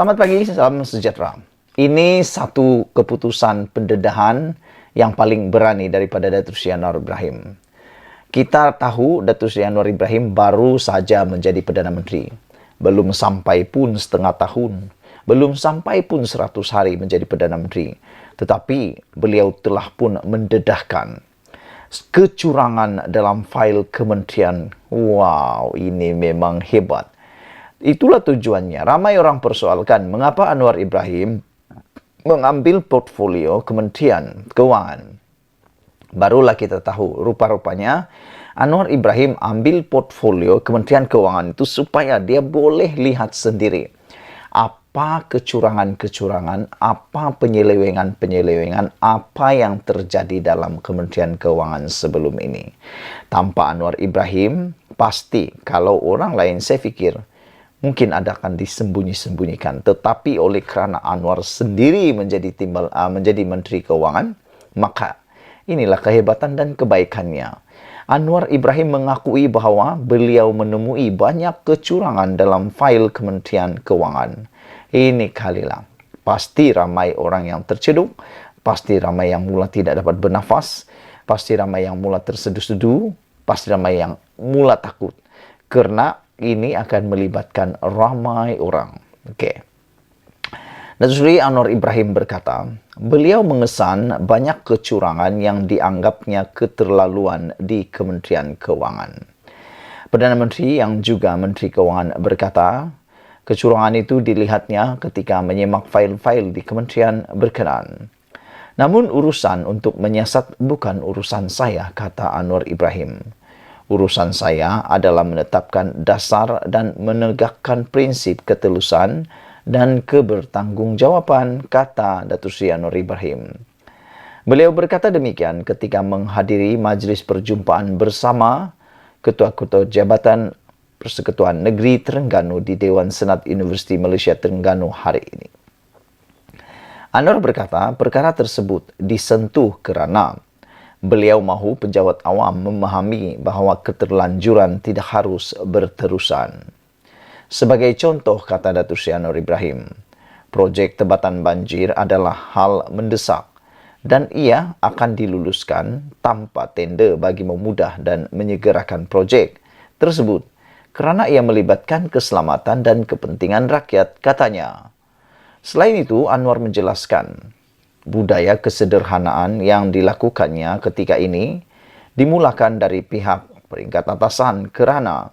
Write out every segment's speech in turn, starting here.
Selamat pagi, salam sejahtera. Ini satu keputusan pendedahan yang paling berani daripada Datuk Seri Anwar Ibrahim. Kita tahu Datuk Seri Anwar Ibrahim baru saja menjadi Perdana Menteri. Belum sampai pun setengah tahun. Belum sampai pun 100 hari menjadi Perdana Menteri. Tetapi beliau telah pun mendedahkan kecurangan dalam fail kementerian. Wow, ini memang hebat. Itulah tujuannya. Ramai orang persoalkan mengapa Anwar Ibrahim mengambil portfolio Kementerian Keuangan. Barulah kita tahu, rupa-rupanya Anwar Ibrahim ambil portfolio Kementerian Keuangan itu supaya dia boleh lihat sendiri apa kecurangan-kecurangan, apa penyelewengan-penyelewengan, apa yang terjadi dalam Kementerian Keuangan sebelum ini. Tanpa Anwar Ibrahim, pasti kalau orang lain saya fikir mungkin ada akan disembunyi-sembunyikan. Tetapi oleh kerana Anwar sendiri menjadi Menteri Keuangan, maka inilah kehebatan dan kebaikannya. Anwar Ibrahim mengakui bahawa beliau menemui banyak kecurangan dalam fail Kementerian Keuangan. Ini kalilah. Pasti ramai orang yang terceduk, pasti ramai yang mula tidak dapat bernafas, pasti ramai yang mula tersedu-sedu, pasti ramai yang mula takut. Kerana ini akan melibatkan ramai orang. Okey. Datuk Seri Anwar Ibrahim berkata, beliau mengesan banyak kecurangan yang dianggapnya keterlaluan di Kementerian Keuangan. Perdana Menteri yang juga Menteri Keuangan berkata, kecurangan itu dilihatnya ketika menyemak fail-fail di kementerian berkenaan. Namun urusan untuk menyiasat bukan urusan saya, kata Anwar Ibrahim. Urusan saya adalah menetapkan dasar dan menegakkan prinsip ketulusan dan kebertanggungjawaban, kata Datuk Seri Anwar Ibrahim. Beliau berkata demikian ketika menghadiri majlis perjumpaan bersama Ketua-Ketua Jabatan Persekutuan Negeri Terengganu di Dewan Senat Universiti Malaysia Terengganu hari ini. Anwar berkata perkara tersebut disentuh kerana beliau mahu pejabat awam memahami bahawa keterlanjuran tidak harus berterusan. Sebagai contoh, kata Datuk Seri Anwar Ibrahim, projek tebatan banjir adalah hal mendesak dan ia akan diluluskan tanpa tender bagi memudah dan menyegerakan projek tersebut kerana ia melibatkan keselamatan dan kepentingan rakyat, katanya. Selain itu, Anwar menjelaskan, budaya kesederhanaan yang dilakukannya ketika ini dimulakan dari pihak peringkat atasan kerana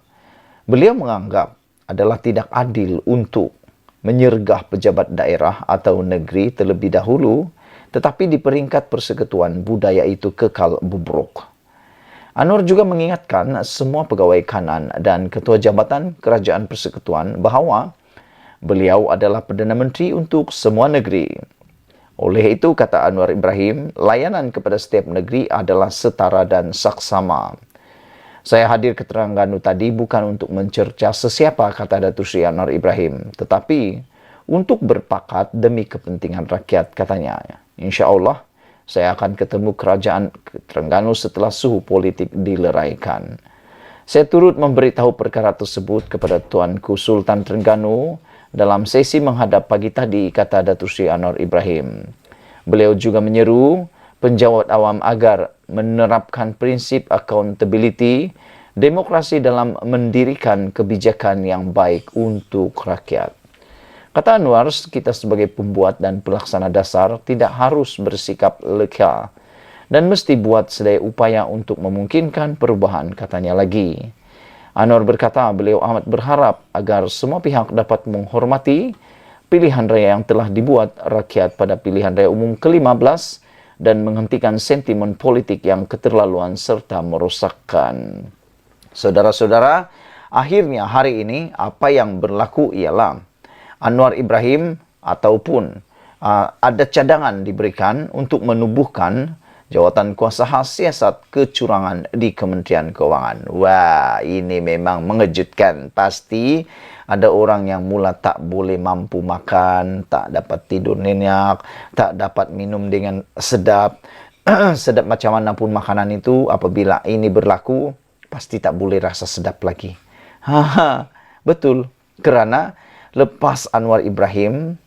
beliau menganggap adalah tidak adil untuk menyergah pejabat daerah atau negeri terlebih dahulu, tetapi di peringkat persekutuan budaya itu kekal bobrok. Anwar juga mengingatkan semua pegawai kanan dan ketua jabatan kerajaan persekutuan bahawa beliau adalah Perdana Menteri untuk semua negeri. Oleh itu, kata Anwar Ibrahim, layanan kepada setiap negeri adalah setara dan saksama. Saya hadir ke Terengganu tadi bukan untuk mencerca sesiapa, kata Datuk Seri Anwar Ibrahim, tetapi untuk berpakat demi kepentingan rakyat, katanya. InsyaAllah, saya akan ketemu kerajaan Terengganu setelah suhu politik dileraikan. Saya turut memberitahu perkara tersebut kepada Tuanku Sultan Terengganu dalam sesi menghadap pagi tadi, kata Datuk Seri Anwar Ibrahim. Beliau juga menyeru penjawat awam agar menerapkan prinsip accountability, demokrasi dalam mendirikan kebijakan yang baik untuk rakyat. Kata Anwar, kita sebagai pembuat dan pelaksana dasar tidak harus bersikap leka dan mesti buat sedaya upaya untuk memungkinkan perubahan, katanya lagi. Anwar berkata beliau amat berharap agar semua pihak dapat menghormati pilihan raya yang telah dibuat rakyat pada pilihan raya umum ke-15 dan menghentikan sentimen politik yang keterlaluan serta merosakkan. Saudara-saudara, akhirnya hari ini apa yang berlaku ialah Anwar Ibrahim ataupun ada cadangan diberikan untuk menubuhkan jawatan kuasa khas siasat kecurangan di Kementerian Keuangan. Wah, ini memang mengejutkan. Pasti ada orang yang mula tak boleh mampu makan, tak dapat tidur nyenyak, tak dapat minum dengan sedap. Sedap macam mana pun makanan itu, apabila ini berlaku, pasti tak boleh rasa sedap lagi. Betul. Kerana lepas Anwar Ibrahim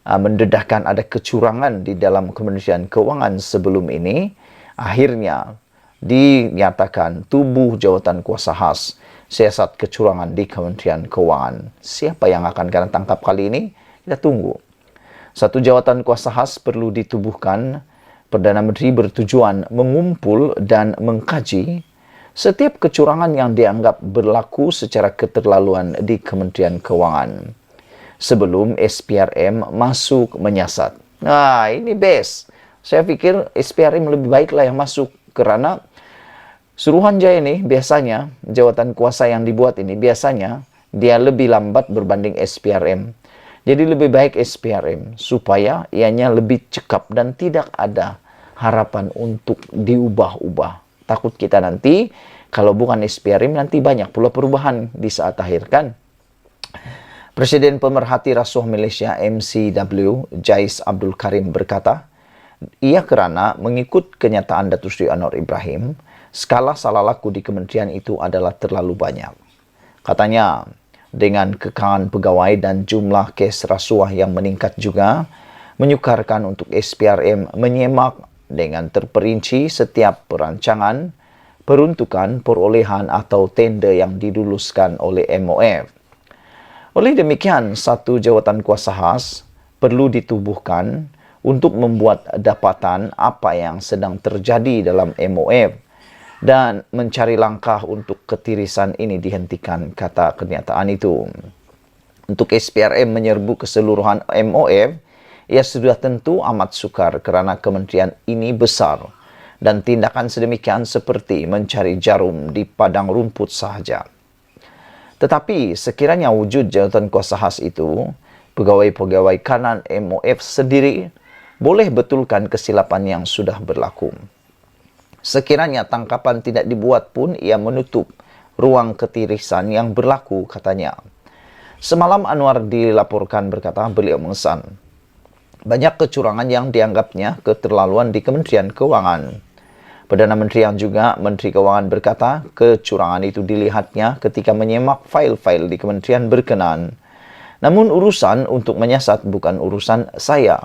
mendedahkan ada kecurangan di dalam Kementerian Keuangan sebelum ini, akhirnya dinyatakan tubuh jawatan kuasa khas siasat kecurangan di Kementerian Keuangan. Siapa yang akan kena tangkap kali ini? Kita tunggu. Satu jawatan kuasa khas perlu ditubuhkan. Perdana Menteri bertujuan mengumpul dan mengkaji setiap kecurangan yang dianggap berlaku secara keterlaluan di Kementerian Keuangan sebelum SPRM masuk menyiasat. Nah, ini best. Saya pikir SPRM lebih baiklah yang masuk, karena Suruhanjaya ini biasanya, jawatan kuasa yang dibuat ini biasanya dia lebih lambat berbanding SPRM. Jadi lebih baik SPRM supaya ianya lebih cekap dan tidak ada harapan untuk diubah-ubah. Takut kita nanti kalau bukan SPRM nanti banyak pula perubahan di saat akhir, kan? Presiden Pemerhati Rasuah Malaysia MCW Jais Abdul Karim berkata, ia kerana mengikut kenyataan Datuk Seri Anwar Ibrahim, skala salah laku di kementerian itu adalah terlalu banyak. Katanya, dengan kekangan pegawai dan jumlah kes rasuah yang meningkat juga, menyukarkan untuk SPRM menyemak dengan terperinci setiap perancangan, peruntukan, perolehan atau tender yang diluluskan oleh MOF. Oleh demikian, satu jawatan kuasa khas perlu ditubuhkan untuk membuat dapatan apa yang sedang terjadi dalam MOF dan mencari langkah untuk ketirisan ini dihentikan, kata kenyataan itu. Untuk SPRM menyerbu keseluruhan MOF, ia sudah tentu amat sukar kerana kementerian ini besar dan tindakan sedemikian seperti mencari jarum di padang rumput sahaja. Tetapi sekiranya wujud jawatan kuasa khas itu, pegawai-pegawai kanan MOF sendiri boleh betulkan kesilapan yang sudah berlaku. Sekiranya tangkapan tidak dibuat pun, ia menutup ruang ketirisan yang berlaku, katanya. Semalam Anwar dilaporkan berkata beliau mengesan banyak kecurangan yang dianggapnya keterlaluan di Kementerian Keuangan. Perdana Menteri yang juga Menteri Keuangan berkata kecurangan itu dilihatnya ketika menyemak fail-fail di kementerian berkenaan. Namun urusan untuk menyiasat bukan urusan saya.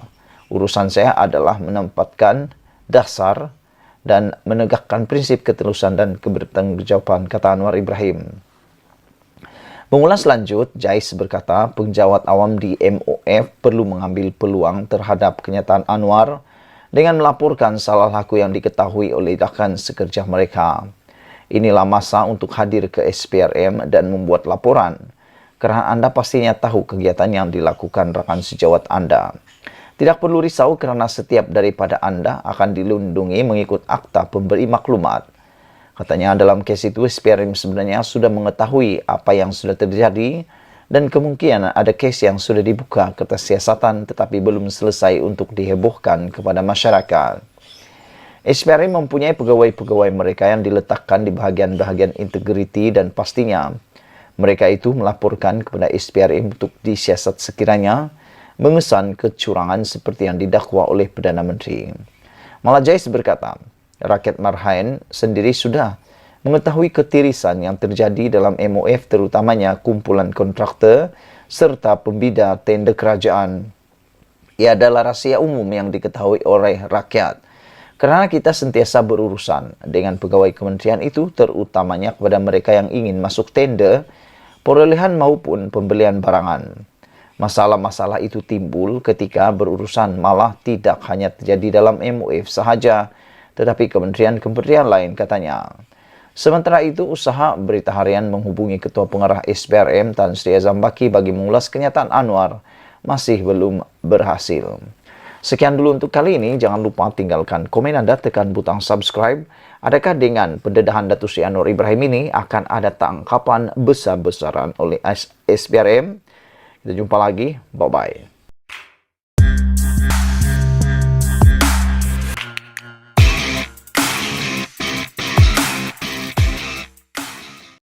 Urusan saya adalah menempatkan dasar dan menegakkan prinsip ketulusan dan kebertanggungjawaban, kata Anwar Ibrahim. Mengulas lanjut, Jais berkata penjawat awam di MOF perlu mengambil peluang terhadap kenyataan Anwar dengan melaporkan salah laku yang diketahui oleh rakan sekerja mereka. Inilah masa untuk hadir ke SPRM dan membuat laporan, kerana anda pastinya tahu kegiatan yang dilakukan rakan sejawat anda. Tidak perlu risau kerana setiap daripada anda akan dilindungi mengikut akta pemberi maklumat. Katanya dalam kes itu SPRM sebenarnya sudah mengetahui apa yang sudah terjadi dan kemungkinan ada kes yang sudah dibuka kertas siasatan tetapi belum selesai untuk dihebohkan kepada masyarakat. SPRM mempunyai pegawai-pegawai mereka yang diletakkan di bahagian-bahagian integriti dan pastinya mereka itu melaporkan kepada SPRM untuk disiasat sekiranya mengesan kecurangan seperti yang didakwa oleh Perdana Menteri. Malah Jais berkata, rakyat Marhaen sendiri sudah mengetahui ketirisan yang terjadi dalam MOF terutamanya kumpulan kontraktor serta pembida tender kerajaan. Ia adalah rahsia umum yang diketahui oleh rakyat. Kerana kita sentiasa berurusan dengan pegawai kementerian itu terutamanya kepada mereka yang ingin masuk tender, perolehan maupun pembelian barangan. Masalah-masalah itu timbul ketika berurusan malah tidak hanya terjadi dalam MOF sahaja, tetapi kementerian-kementerian lain, katanya. Sementara itu, usaha Berita Harian menghubungi Ketua Pengarah SPRM Tan Sri Azam Baki bagi mengulas kenyataan Anwar masih belum berhasil. Sekian dulu untuk kali ini. Jangan lupa tinggalkan komen anda, tekan butang subscribe. Adakah dengan pendedahan Datuk Seri Anwar Ibrahim ini akan ada tangkapan besar-besaran oleh SPRM? Kita jumpa lagi. Bye-bye.